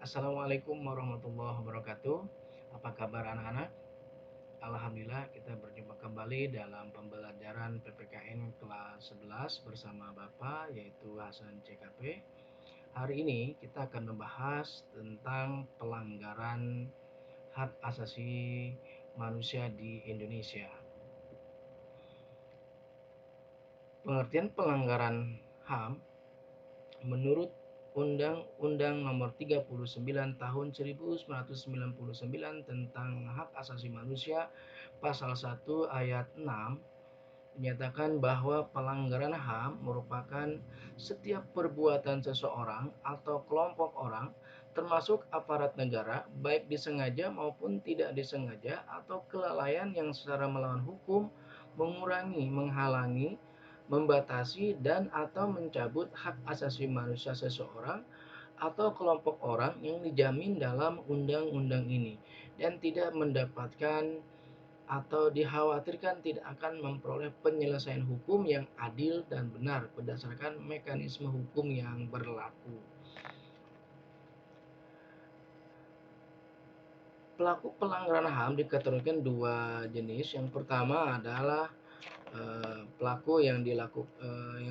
Assalamualaikum warahmatullahi wabarakatuh. Apa kabar anak-anak? Alhamdulillah kita berjumpa kembali dalam pembelajaran PPKN kelas 11 bersama Bapak yaitu Hasan CKP. Hari ini kita akan membahas tentang pelanggaran hak asasi manusia di Indonesia. Pengertian pelanggaran HAM menurut Undang-Undang Nomor 39 Tahun 1999 tentang Hak Asasi Manusia Pasal 1 Ayat 6 menyatakan bahwa pelanggaran HAM merupakan setiap perbuatan seseorang atau kelompok orang termasuk aparat negara baik disengaja maupun tidak disengaja atau kelalaian yang secara melawan hukum mengurangi, menghalangi, membatasi dan atau mencabut hak asasi manusia seseorang atau kelompok orang yang dijamin dalam undang-undang ini dan tidak mendapatkan atau dikhawatirkan tidak akan memperoleh penyelesaian hukum yang adil dan benar berdasarkan mekanisme hukum yang berlaku. Pelaku pelanggaran HAM dikategorikan dua jenis. Yang pertama adalah pelaku yang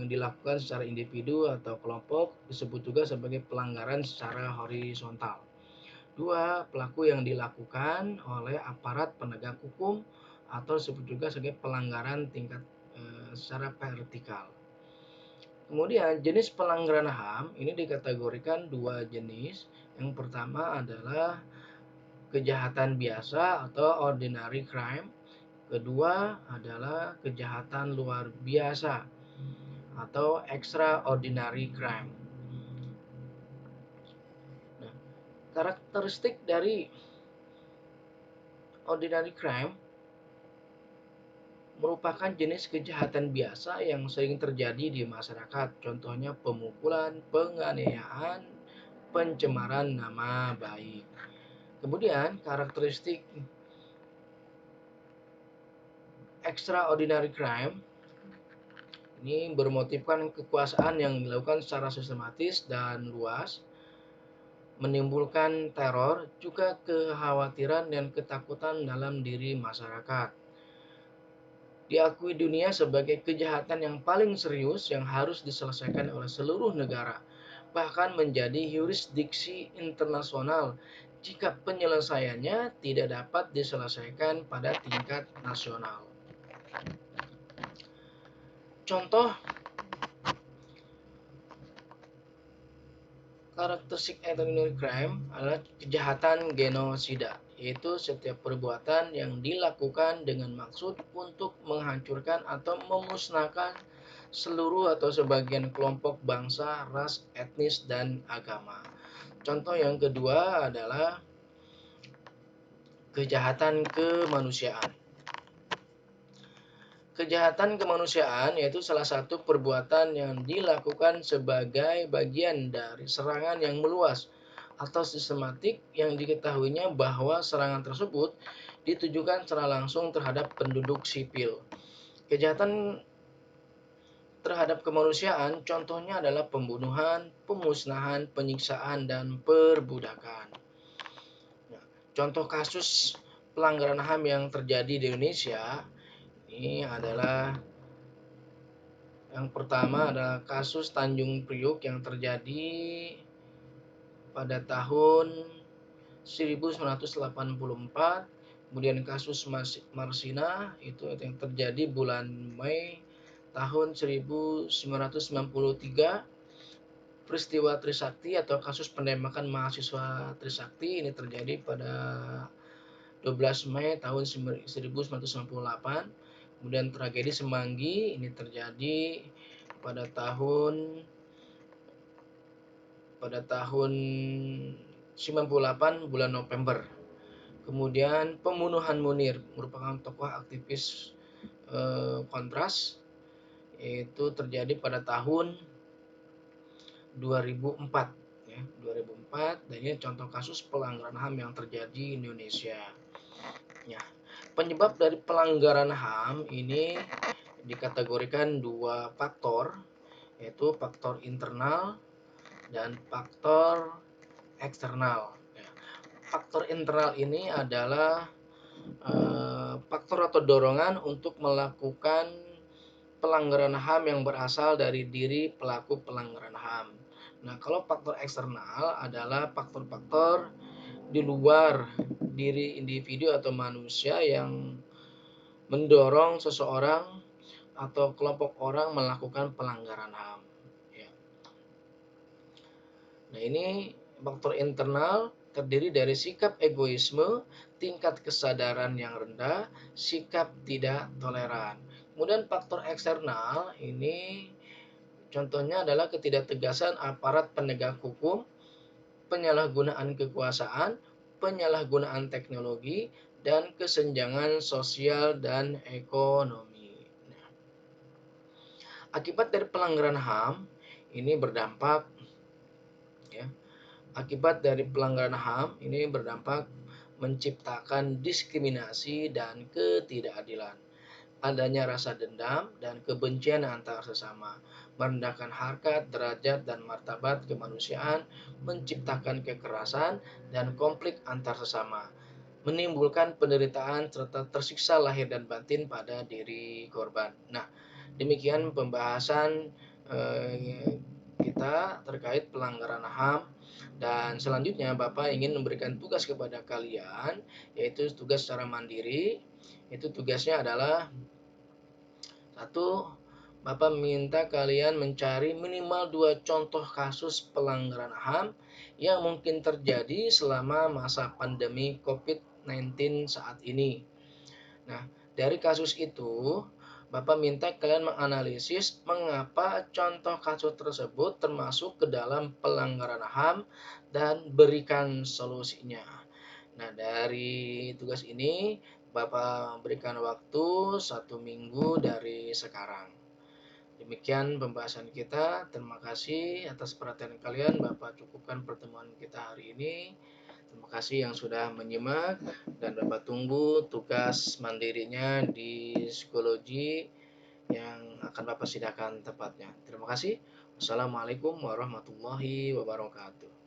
dilakukan secara individu atau kelompok, disebut juga sebagai pelanggaran secara horizontal. Dua, pelaku yang dilakukan oleh aparat penegak hukum atau disebut juga sebagai pelanggaran tingkat secara vertikal. Kemudian jenis pelanggaran HAM ini dikategorikan dua jenis. Yang pertama adalah kejahatan biasa atau ordinary crime. Kedua adalah kejahatan luar biasa atau extraordinary crime. Nah, karakteristik dari ordinary crime merupakan jenis kejahatan biasa yang sering terjadi di masyarakat. Contohnya pemukulan, penganiayaan, pencemaran nama baik. Kemudian karakteristik extraordinary crime ini bermotifkan kekuasaan yang dilakukan secara sistematis dan luas, menimbulkan teror, juga kekhawatiran dan ketakutan dalam diri masyarakat. Diakui dunia sebagai kejahatan yang paling serius yang harus diselesaikan oleh seluruh negara, bahkan menjadi yurisdiksi internasional jika penyelesaiannya tidak dapat diselesaikan pada tingkat nasional. Contoh karakteristik ordinary crime adalah kejahatan genosida, yaitu setiap perbuatan yang dilakukan dengan maksud untuk menghancurkan atau memusnahkan seluruh atau sebagian kelompok bangsa, ras, etnis, dan agama. Contoh yang kedua adalah kejahatan kemanusiaan. Kejahatan kemanusiaan yaitu salah satu perbuatan yang dilakukan sebagai bagian dari serangan yang meluas atau sistematik yang diketahuinya bahwa serangan tersebut ditujukan secara langsung terhadap penduduk sipil. Kejahatan terhadap kemanusiaan contohnya adalah pembunuhan, pemusnahan, penyiksaan, dan perbudakan. Nah, contoh kasus pelanggaran HAM yang terjadi di Indonesia ini adalah yang pertama adalah kasus Tanjung Priuk yang terjadi pada tahun 1984. Kemudian kasus Marsina itu yang terjadi bulan Mei tahun 1993. Peristiwa Trisakti atau kasus penembakan mahasiswa Trisakti ini terjadi pada 12 Mei tahun 1998. Kemudian tragedi Semanggi ini terjadi pada tahun 98 bulan November. Kemudian pembunuhan Munir merupakan tokoh aktivis kontras, itu terjadi pada tahun 2004 ya, 2004, dan ini contoh kasus pelanggaran HAM yang terjadi di Indonesia. Ya, penyebab dari pelanggaran HAM ini dikategorikan dua faktor, yaitu faktor internal dan faktor eksternal. Ya. Faktor internal ini adalah faktor atau dorongan untuk melakukan pelanggaran HAM yang berasal dari diri pelaku pelanggaran HAM. Nah, kalau faktor eksternal adalah faktor-faktor di luar diri individu atau manusia yang mendorong seseorang atau kelompok orang melakukan pelanggaran HAM. Ya. Nah, ini faktor internal terdiri dari sikap egoisme, tingkat kesadaran yang rendah, sikap tidak toleran. Kemudian faktor eksternal ini contohnya adalah ketidaktegasan aparat penegak hukum, penyalahgunaan kekuasaan, penyalahgunaan teknologi, dan kesenjangan sosial dan ekonomi. Nah, akibat dari pelanggaran HAM ini berdampak ya. Akibat dari pelanggaran HAM ini berdampak menciptakan diskriminasi dan ketidakadilan. Adanya rasa dendam dan kebencian antar sesama, merendahkan harkat, derajat, dan martabat kemanusiaan, menciptakan kekerasan dan konflik antar sesama, menimbulkan penderitaan serta tersiksa lahir dan batin pada diri korban. Nah, demikian pembahasan kita terkait pelanggaran HAM, dan selanjutnya Bapak ingin memberikan tugas kepada kalian, yaitu tugas secara mandiri. Itu tugasnya adalah satu, Bapak minta kalian mencari minimal 2 contoh kasus pelanggaran HAM yang mungkin terjadi selama masa pandemi COVID-19 saat ini. Nah, dari kasus itu, Bapak minta kalian menganalisis mengapa contoh kasus tersebut termasuk ke dalam pelanggaran HAM dan berikan solusinya. Nah, dari tugas ini Bapak berikan waktu 1 minggu dari sekarang. Demikian pembahasan kita. Terima kasih atas perhatian kalian. Bapak cukupkan pertemuan kita hari ini. Terima kasih yang sudah menyimak, dan Bapak tunggu tugas mandirinya di psikologi yang akan Bapak sidangkan tepatnya. Terima kasih. Wassalamualaikum warahmatullahi wabarakatuh.